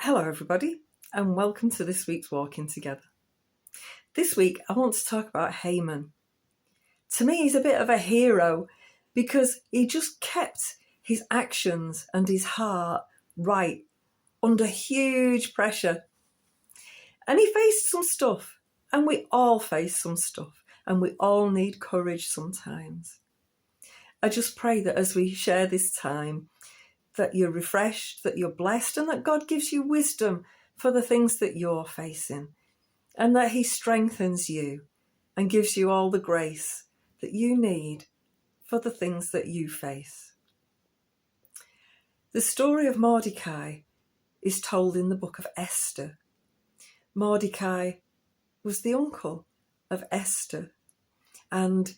Hello everybody and welcome to this week's Walking Together. This week I want to talk about Haman. To me he's a bit of a hero because he just kept his actions and his heart right under huge pressure. And he faced some stuff, and we all face some stuff, and we all need courage sometimes. I just pray that as we share this time that you're refreshed, that you're blessed, and that God gives you wisdom for the things that you're facing, and that he strengthens you and gives you all the grace that you need for the things that you face. The story of Mordecai is told in the book of Esther. Mordecai was the uncle of Esther, and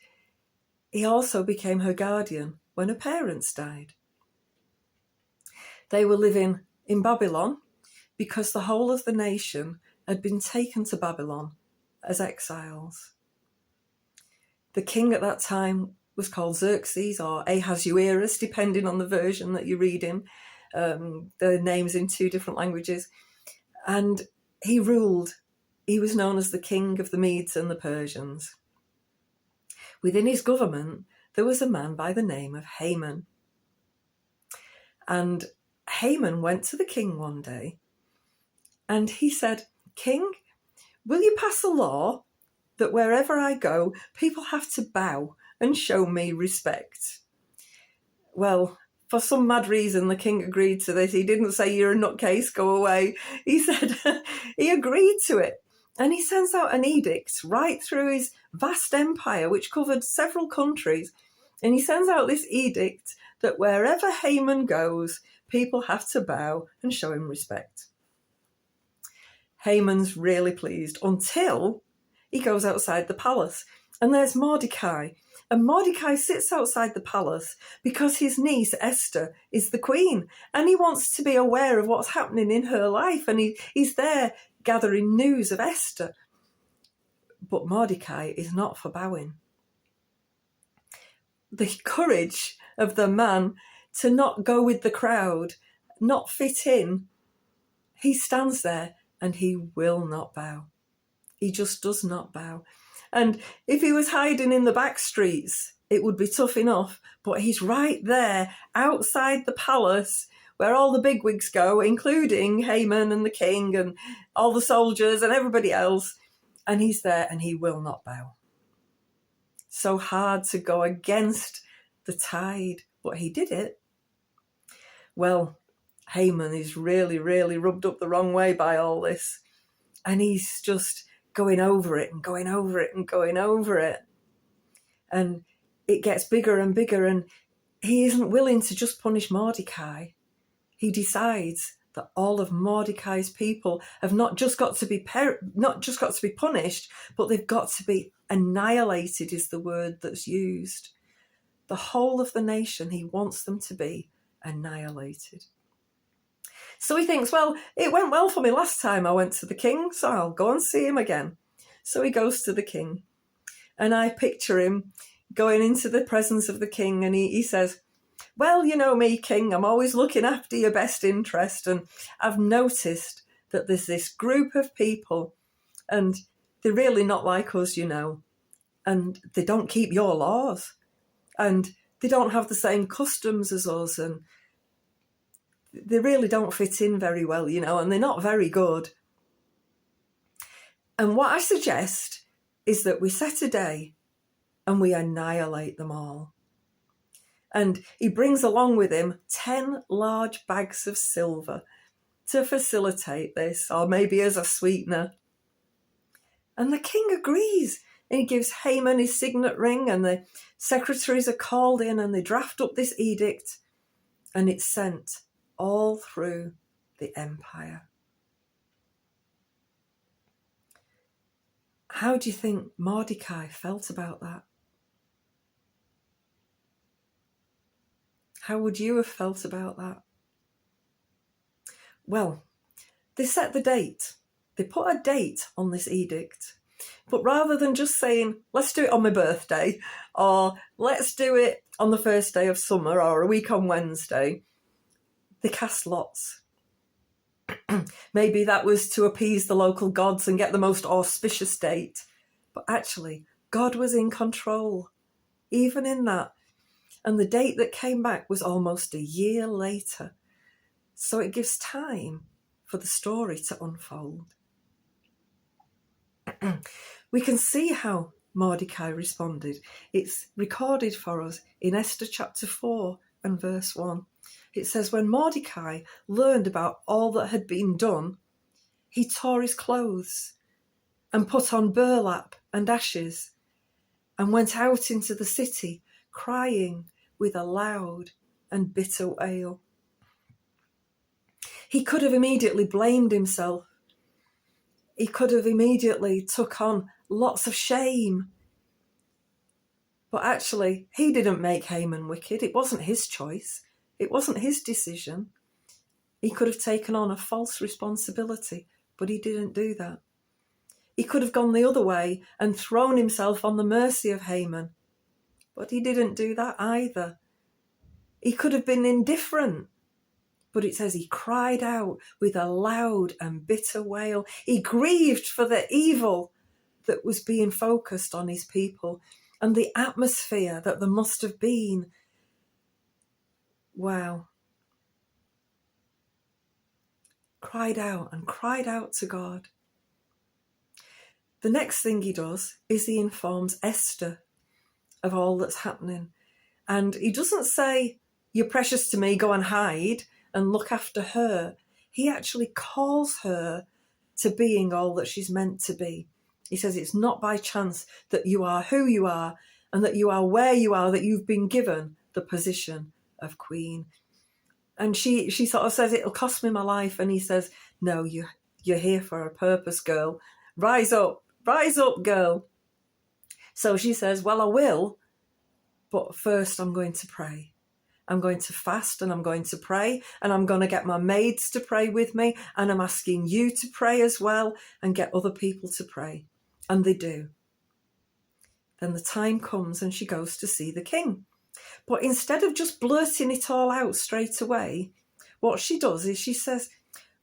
he also became her guardian when her parents died. They were living in Babylon because the whole of the nation had been taken to Babylon as exiles. The king at that time was called Xerxes or Ahasuerus, depending on the version that you're reading. The names in two different languages. And he ruled. He was known as the king of the Medes and the Persians. Within his government, there was a man by the name of Haman. And Haman went to the king one day and he said, "King, will you pass a law that wherever I go, people have to bow and show me respect?" Well, for some mad reason, the king agreed to this. He didn't say, "You're a nutcase, go away." He said, he agreed to it. And he sends out an edict right through his vast empire, which covered several countries. And he sends out this edict that wherever Haman goes, people have to bow and show him respect. Haman's really pleased until he goes outside the palace. And there's Mordecai. And Mordecai sits outside the palace because his niece, Esther, is the queen. And he wants to be aware of what's happening in her life. And he's there gathering news of Esther. But Mordecai is not for bowing. The courage of the man to not go with the crowd, not fit in, he stands there and he will not bow. He just does not bow. And if he was hiding in the back streets, it would be tough enough. But he's right there outside the palace where all the bigwigs go, including Haman and the king and all the soldiers and everybody else. And he's there and he will not bow. So hard to go against the tide, but he did it. Well, Haman is really, really rubbed up the wrong way by all this. And he's just going over it and going over it and going over it. And it gets bigger and bigger, and he isn't willing to just punish Mordecai. He decides that all of Mordecai's people have not just got to be punished, but they've got to be annihilated is the word that's used. The whole of the nation, he wants them to be annihilated. So he thinks, well, it went well for me last time I went to the king, so I'll go and see him again. So he goes to the king. And I picture him going into the presence of the king, and he says, "Well, you know me, king, I'm always looking after your best interest, and I've noticed that there's this group of people, and they're really not like us, you know, and they don't keep your laws, and they don't have the same customs as us, and they really don't fit in very well, you know, and they're not very good. And what I suggest is that we set a day and we annihilate them all." And he brings along with him 10 large bags of silver to facilitate this, or maybe as a sweetener. And the king agrees. And he gives Haman his signet ring, and the secretaries are called in and they draft up this edict, and it's sent all through the empire. How do you think Mordecai felt about that? How would you have felt about that? Well, they set the date. They put a date on this edict. But rather than just saying, let's do it on my birthday, or let's do it on the first day of summer, or a week on Wednesday, they cast lots. Maybe that was to appease the local gods and get the most auspicious date. But actually, God was in control, even in that. And the date that came back was almost a year later. So it gives time for the story to unfold. We can see how Mordecai responded. It's recorded for us in Esther chapter 4 and verse 1. It says, when Mordecai learned about all that had been done, he tore his clothes and put on burlap and ashes and went out into the city crying with a loud and bitter wail. He could have immediately blamed himself. He could have immediately took on lots of shame. But actually, he didn't make Haman wicked. It wasn't his choice. It wasn't his decision. He could have taken on a false responsibility, but he didn't do that. He could have gone the other way and thrown himself on the mercy of Haman, but he didn't do that either. He could have been indifferent, but it says he cried out with a loud and bitter wail. He grieved for the evil that was being focused on his people and the atmosphere that there must have been. Wow. Cried out to God. The next thing he does is he informs Esther of all that's happening. And he doesn't say, you're precious to me, go and hide and look after her. He actually calls her to being all that she's meant to be. He says it's not by chance that you are who you are and that you are where you are, that you've been given the position of queen. And she sort of says, it'll cost me my life. And he says, no, you're here for a purpose, girl. Rise up, girl. So she says, well, I will, but first I'm going to pray. I'm going to fast and I'm going to pray and I'm going to get my maids to pray with me and I'm asking you to pray as well and get other people to pray. And they do. Then the time comes and she goes to see the king. But instead of just blurting it all out straight away, what she does is she says,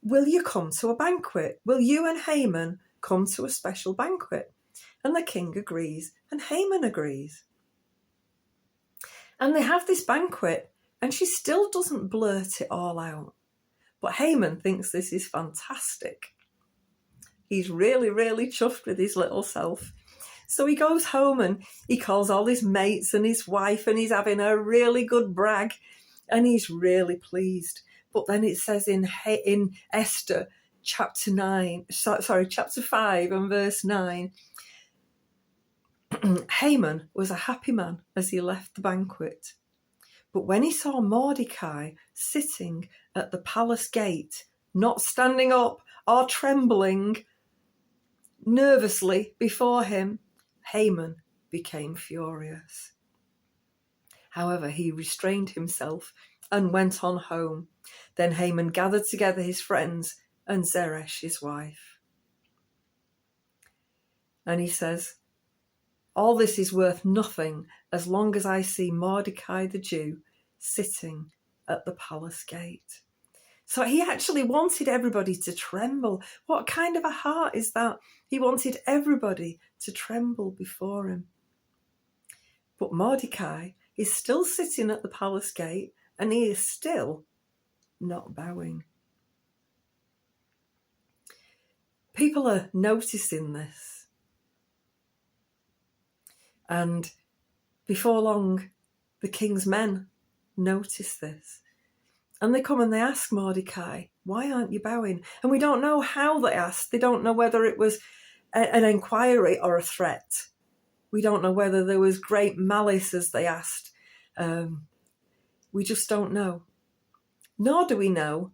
will you come to a banquet? Will you and Haman come to a special banquet? And the king agrees and Haman agrees. And they have this banquet and she still doesn't blurt it all out. But Haman thinks this is fantastic. He's really, really chuffed with his little self. So he goes home and he calls all his mates and his wife and he's having a really good brag and he's really pleased. But then it says in Esther chapter 5 and verse 9, Haman was a happy man as he left the banquet. But when he saw Mordecai sitting at the palace gate, not standing up or trembling nervously before him, Haman became furious. However, he restrained himself and went on home. Then Haman gathered together his friends and Zeresh, his wife. And he says, all this is worth nothing as long as I see Mordecai the Jew sitting at the palace gate. So he actually wanted everybody to tremble. What kind of a heart is that? He wanted everybody to tremble before him. But Mordecai is still sitting at the palace gate and he is still not bowing. People are noticing this. And before long, the king's men notice this. And they come and they ask Mordecai, why aren't you bowing? And we don't know how they asked. They don't know whether it was an inquiry or a threat. We don't know whether there was great malice as they asked. We just don't know. Nor do we know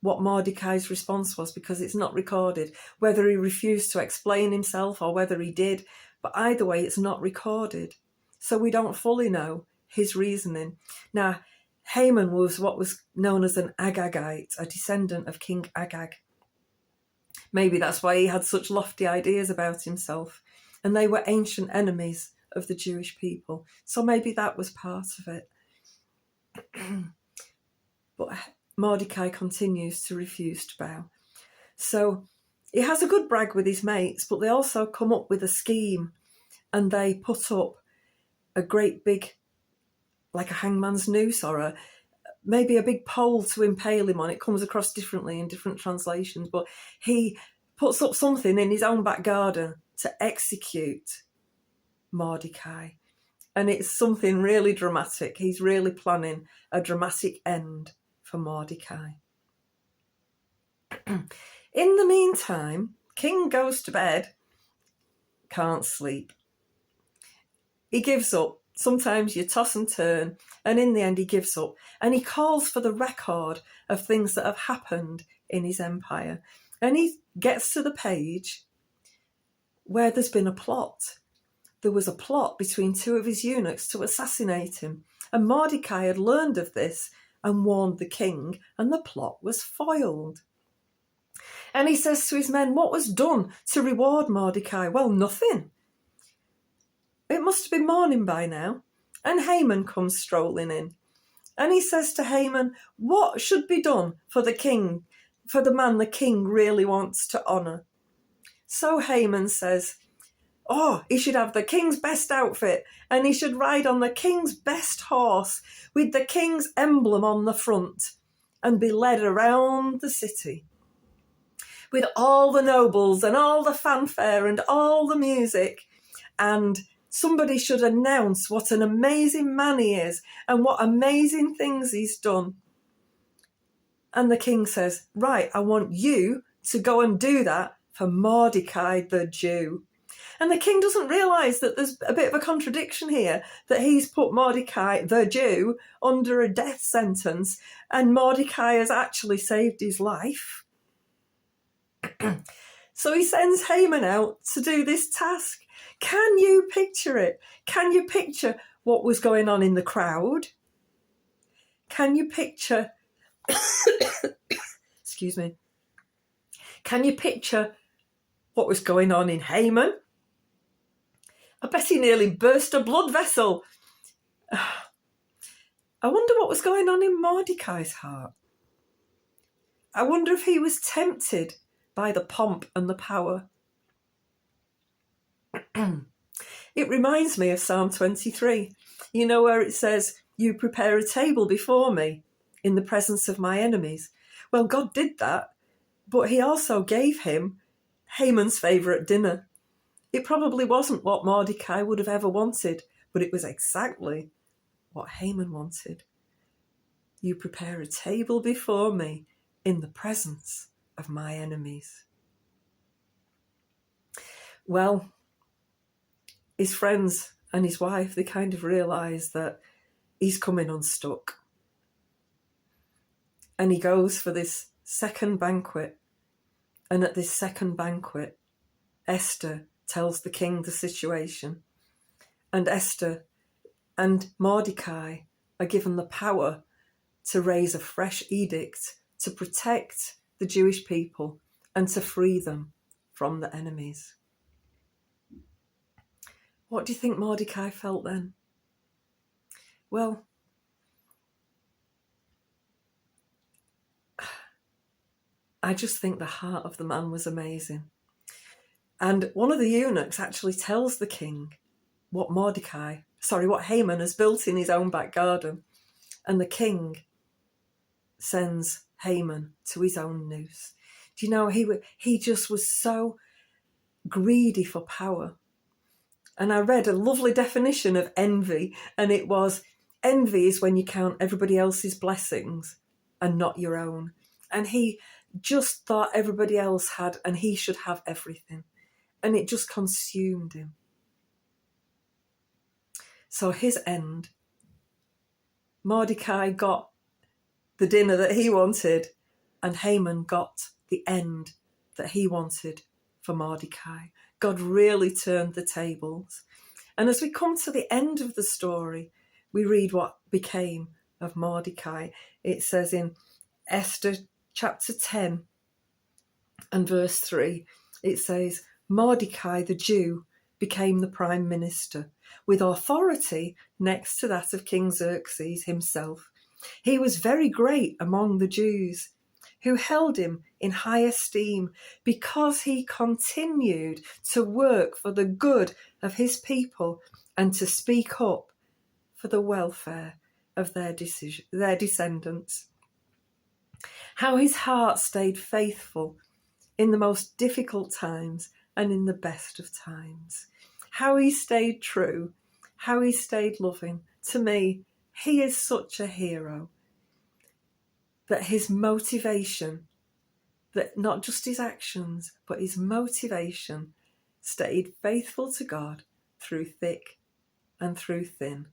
what Mordecai's response was because it's not recorded, whether he refused to explain himself or whether he did. But either way, it's not recorded. So we don't fully know his reasoning. Now, Haman was what was known as an Agagite, a descendant of King Agag. Maybe that's why he had such lofty ideas about himself. And they were ancient enemies of the Jewish people. So maybe that was part of it. But Mordecai continues to refuse to bow. So he has a good brag with his mates, but they also come up with a scheme, and they put up a great big, like a hangman's noose, or maybe a big pole to impale him on. It comes across differently in different translations, but he puts up something in his own back garden to execute Mordecai. And it's something really dramatic. He's really planning a dramatic end for Mordecai. In the meantime, King goes to bed, can't sleep. He gives up. Sometimes you toss and turn, and in the end he gives up. And he calls for the record of things that have happened in his empire. And he gets to the page where there's been a plot. There was a plot between two of his eunuchs to assassinate him. And Mordecai had learned of this and warned the king, and the plot was foiled. And he says to his men, what was done to reward Mordecai? Well, nothing. It must have been morning by now. And Haman comes strolling in. And he says to Haman, what should be done for the king, for the man the king really wants to honour? So Haman says, he should have the king's best outfit, and he should ride on the king's best horse with the king's emblem on the front and be led around the city with all the nobles and all the fanfare and all the music. And somebody should announce what an amazing man he is and what amazing things he's done. And the king says, right, I want you to go and do that for Mordecai the Jew. And the king doesn't realise that there's a bit of a contradiction here, that he's put Mordecai the Jew under a death sentence, and Mordecai has actually saved his life. So he sends Haman out to do this task. Can you picture it? Can you picture what was going on in the crowd? Can you picture... Excuse me. Can you picture what was going on in Haman? I bet he nearly burst a blood vessel. I wonder what was going on in Mordecai's heart. I wonder if he was tempted by the pomp and the power. It reminds me of Psalm 23, you know, where it says, you prepare a table before me in the presence of my enemies. Well, God did that, but he also gave him Haman's favourite dinner. It probably wasn't what Mordecai would have ever wanted, but it was exactly what Haman wanted. You prepare a table before me in the presence of my enemies. Well, his friends and his wife, they kind of realise that he's coming unstuck. And he goes for this second banquet. And at this second banquet, Esther tells the king the situation. And Esther and Mordecai are given the power to raise a fresh edict to protect the Jewish people and to free them from the enemies. What do you think Mordecai felt then? Well, I just think the heart of the man was amazing. And one of the eunuchs actually tells the king what Haman has built in his own back garden. And the king sends Haman to his own noose. Do you know, he just was so greedy for power. And I read a lovely definition of envy, and it was, envy is when you count everybody else's blessings and not your own. And he just thought everybody else had, and he should have everything. And it just consumed him. So his end, Mordecai got the dinner that he wanted, and Haman got the end that he wanted for Mordecai. God really turned the tables. And as we come to the end of the story, we read what became of Mordecai. It says in Esther chapter 10 and verse 3, it says, Mordecai the Jew became the prime minister, with authority next to that of King Xerxes himself. He was very great among the Jews, who held him in high esteem because he continued to work for the good of his people and to speak up for the welfare of their descendants. How his heart stayed faithful in the most difficult times and in the best of times. How he stayed true, how he stayed loving. To me, he is such a hero. That his motivation, that not just his actions, but his motivation stayed faithful to God through thick and through thin.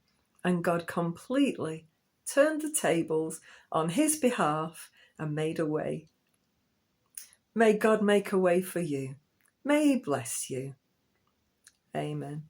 And God completely turned the tables on his behalf and made a way. May God make a way for you. May he bless you. Amen.